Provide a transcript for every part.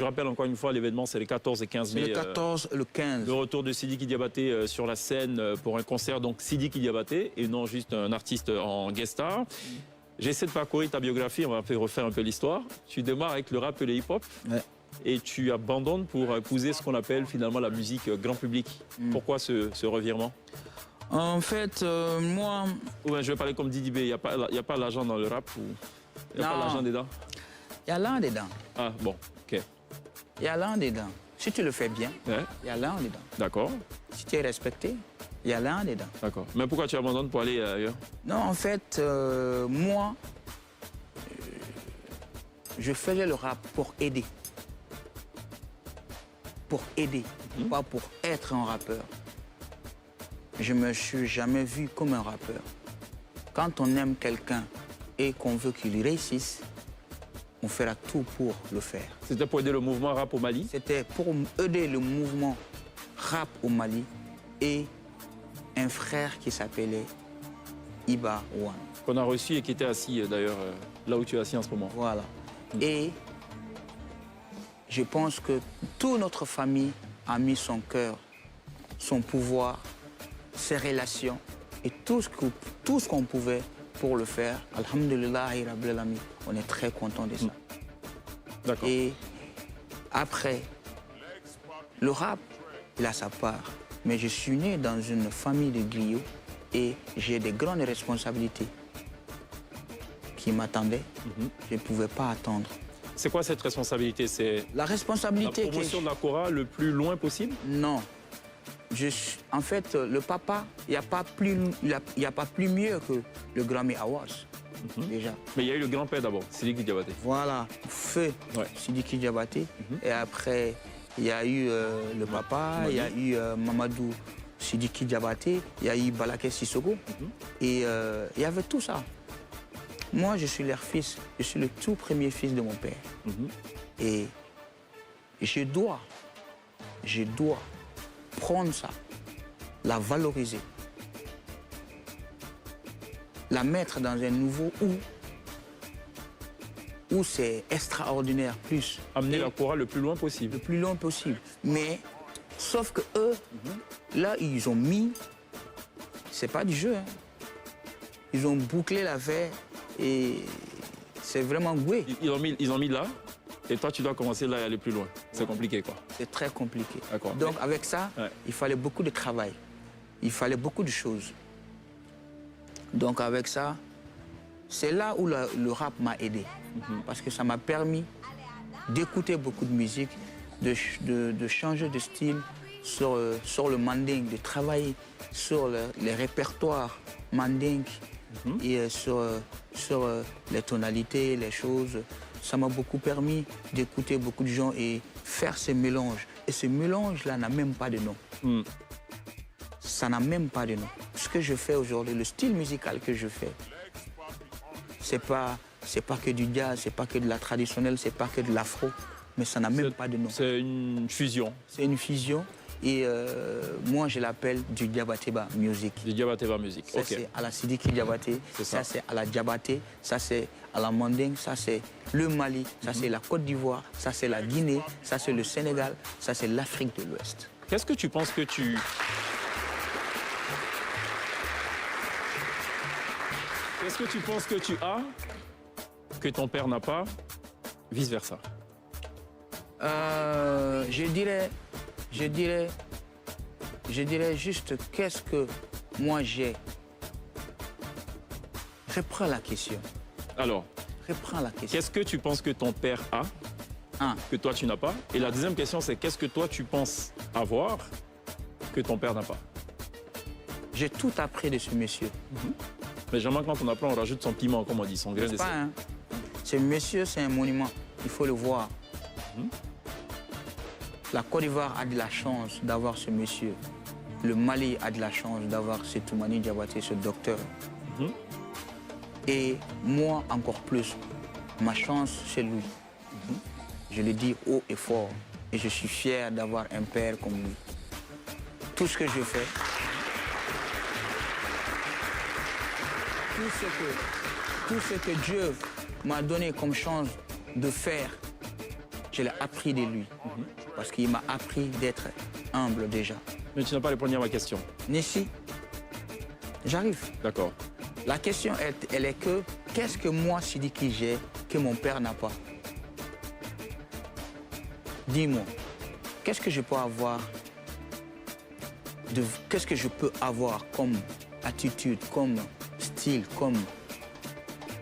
rappelle encore une fois, l'événement, c'est le 14 et 15 mai. Le 14 et le 15. Le retour de Sidiki Diabaté sur la scène pour un concert, donc Sidiki Diabaté, et non juste un artiste en guest star. J'essaie de parcourir ta biographie, on va refaire un peu l'histoire. Tu démarres avec le rap et le hip-hop. Ouais. Et tu abandonnes pour épouser ce qu'on appelle finalement la musique grand public. Pourquoi ce revirement? En fait, moi... Ouais, je vais parler comme Didi B, il n'y a pas l'argent dans le rap ou... Il n'y a pas l'argent dedans? Il y a l'un dedans. Ah bon, ok. Il y a l'un dedans. Si tu le fais bien, ouais. Il y a l'un dedans. D'accord. Si tu es respecté, il y a l'un dedans. D'accord. Mais pourquoi tu abandonnes pour aller ailleurs? Non, en fait, moi, je faisais le rap pour aider. Pour aider, pas pour être un rappeur. Je ne me suis jamais vu comme un rappeur. Quand on aime quelqu'un et qu'on veut qu'il réussisse, on fera tout pour le faire. C'était pour aider le mouvement rap au Mali? C'était pour aider le mouvement rap au Mali et un frère qui s'appelait Iba One. Qu'on a reçu et qui était assis d'ailleurs là où tu es assis en ce moment. Voilà. Et je pense que toute notre famille a mis son cœur, son pouvoir, ses relations et tout ce qu'on pouvait pour le faire. Alhamdulillah, on est très content de ça. D'accord. Et après, le rap, il a sa part. Mais je suis né dans une famille de griots et j'ai des grandes responsabilités qui m'attendaient. Je ne pouvais pas attendre. C'est quoi cette responsabilité? C'est la responsabilité. La promotion de la Kora le plus loin possible? Non. En fait, le papa, il n'y a pas plus mieux que le Grammy Awards, déjà. Mais il y a eu le grand-père d'abord, Sidiki Diabaté. Voilà, feu Sidiki Diabaté. Et après, il y a eu le papa, il y a eu Mamadou Sidiki Diabaté, il y a eu Balaké Sissoko. Et il y avait tout ça. Moi, je suis leur fils, je suis le tout premier fils de mon père. Et je dois prendre ça, la valoriser, la mettre dans un nouveau où c'est extraordinaire plus. Amener la Kora le plus loin possible. Le plus loin possible. Mais, sauf que eux, là, ils ont mis, c'est pas du jeu, hein. Ils ont bouclé l'affaire et c'est vraiment goué. Ils ont mis là, et toi, tu dois commencer là et aller plus loin. C'est compliqué, quoi. C'est très compliqué. D'accord. Donc, avec ça, il fallait beaucoup de travail. Il fallait beaucoup de choses. Donc, avec ça, c'est là où le rap m'a aidé. Parce que ça m'a permis d'écouter beaucoup de musique, de changer de style sur le manding, de travailler sur les répertoires manding et sur les tonalités, les choses. Ça m'a beaucoup permis d'écouter beaucoup de gens et faire ces mélanges. Et ce mélange-là n'a même pas de nom. Ça n'a même pas de nom. Ce que je fais aujourd'hui, le style musical que je fais, c'est pas que du jazz, c'est pas que de la traditionnelle, c'est pas que de l'afro, mais ça n'a même pas de nom. C'est une fusion. C'est une fusion. Et moi, je l'appelle du Diabateba Music. Du Diabateba Music, ça, c'est à la Sidiki Diabaté, ça, c'est à la Diabaté, ça, c'est à la Manding, ça, c'est le Mali, ça, c'est la Côte d'Ivoire, ça, c'est la Guinée, ça, c'est le Sénégal, ça, c'est l'Afrique de l'Ouest. Qu'est-ce que tu penses que tu... Qu'est-ce que tu penses que tu as, que ton père n'a pas, vice-versa? Je dirais juste qu'est-ce que moi j'ai. Reprends la question. Alors, reprends la question. Qu'est-ce que tu penses que ton père a, que toi tu n'as pas? Et la deuxième question, c'est qu'est-ce que toi tu penses avoir, que ton père n'a pas? J'ai tout appris de ce monsieur. Mais généralement, quand on apprend, on rajoute son piment, comme on dit, son grain de sel. Ce monsieur, c'est un monument. Il faut le voir. La Côte d'Ivoire a de la chance d'avoir ce monsieur. Le Mali a de la chance d'avoir ce Toumani Diabaté, ce docteur. Et moi, encore plus, ma chance, c'est lui. Je le dis haut et fort. Et je suis fier d'avoir un père comme lui. Tout ce que je fais, tout ce que Dieu m'a donné comme chance de faire, je l'ai appris de lui. Parce qu'il m'a appris d'être humble déjà. Mais tu n'as pas répondu à ma question. Nissi, j'arrive. D'accord. La question, elle est que, qu'est-ce que moi, Sidiki, j'ai que mon père n'a pas? Dis-moi, qu'est-ce que je peux avoir qu'est-ce que je peux avoir comme attitude, comme style, comme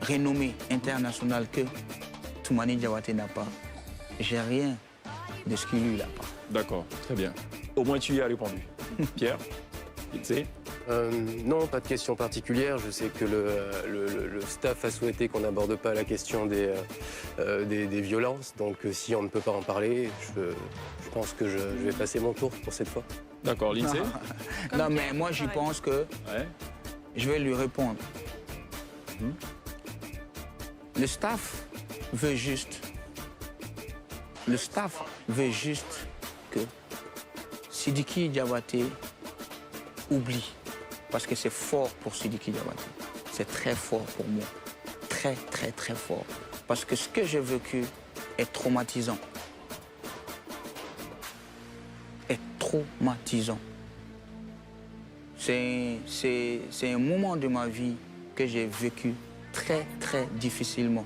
renommée internationale que Toumani Diabaté n'a pas? J'ai rien de ce qu'il lui n'a pas. D'accord, très bien. Au moins tu y as répondu. Pierre, tu sais? Non, pas de question particulière. Je sais que le staff a souhaité qu'on n'aborde pas la question des violences. Donc si on ne peut pas en parler, je pense que je vais passer mon tour pour cette fois. D'accord, Lindsay? Non, mais moi, j'y pense que Ouais. je vais lui répondre. Le staff veut juste... Le staff veut juste que Sidiki Diabaté oublie. Parce que c'est fort pour Sidiki Diabaté. C'est très fort pour moi. Très, très, très fort. Parce que ce que j'ai vécu est traumatisant. Est traumatisant. C'est un moment de ma vie que j'ai vécu très, très difficilement.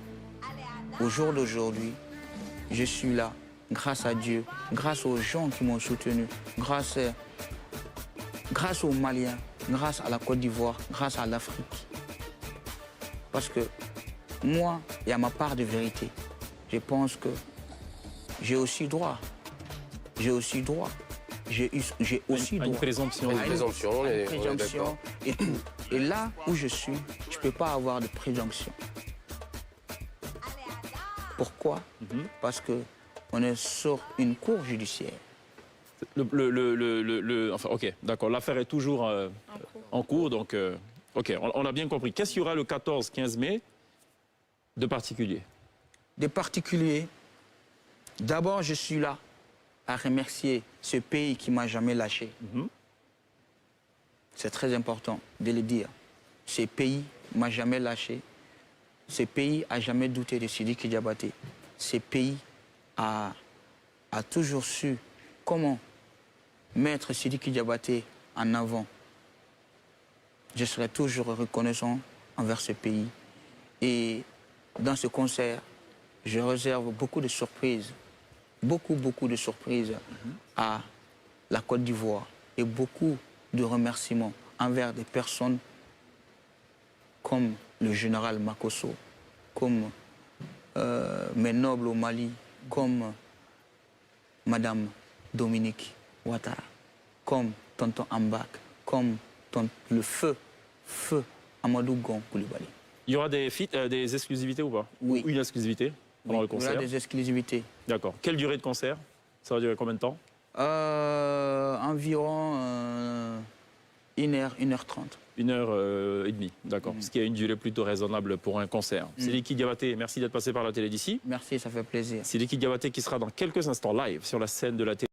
Au jour d'aujourd'hui, je suis là grâce à Dieu, grâce aux gens qui m'ont soutenu, grâce aux Maliens, grâce à la Côte d'Ivoire, grâce à l'Afrique. Parce que moi, il y a ma part de vérité. Je pense que j'ai aussi droit. J'ai aussi droit. J'ai aussi Une droit. présomption. Une présomption, on est Présomption d'accord. et tout. Et là où je suis, je ne peux pas avoir de présomption. Pourquoi? Parce qu'on est sur une cour judiciaire. Enfin, ok, d'accord. L'affaire est toujours en cours, donc ok, on a bien compris. Qu'est-ce qu'il y aura le 14-15 mai de particulier? Des particuliers, d'abord, je suis là à remercier ce pays qui ne m'a jamais lâché. C'est très important de le dire. Ce pays ne m'a jamais lâché. Ce pays n'a jamais douté de Sidiki Diabaté. Ce pays a toujours su comment mettre Sidiki Diabaté en avant. Je serai toujours reconnaissant envers ce pays. Et dans ce concert, je réserve beaucoup de surprises, beaucoup de surprises à la Côte d'Ivoire et beaucoup de remerciements envers des personnes comme le général Makosso, comme mes nobles au Mali, comme Madame Dominique Ouattara, comme Tonton Ambak, comme le feu Amadou Gon Koulibaly. Il y aura des exclusivités ou pas? Oui. Ou une exclusivité pendant le Il y aura concert? des exclusivités. D'accord. Quelle durée de concert? Ça va durer combien de temps? Environ 1h, 1h30. 1h30, d'accord. Ce qui est une durée plutôt raisonnable pour un concert. Sidiki Diabaté, merci d'être passé par la télé d'ici. Merci, ça fait plaisir. Sidiki Diabaté qui sera dans quelques instants live sur la scène de la télé.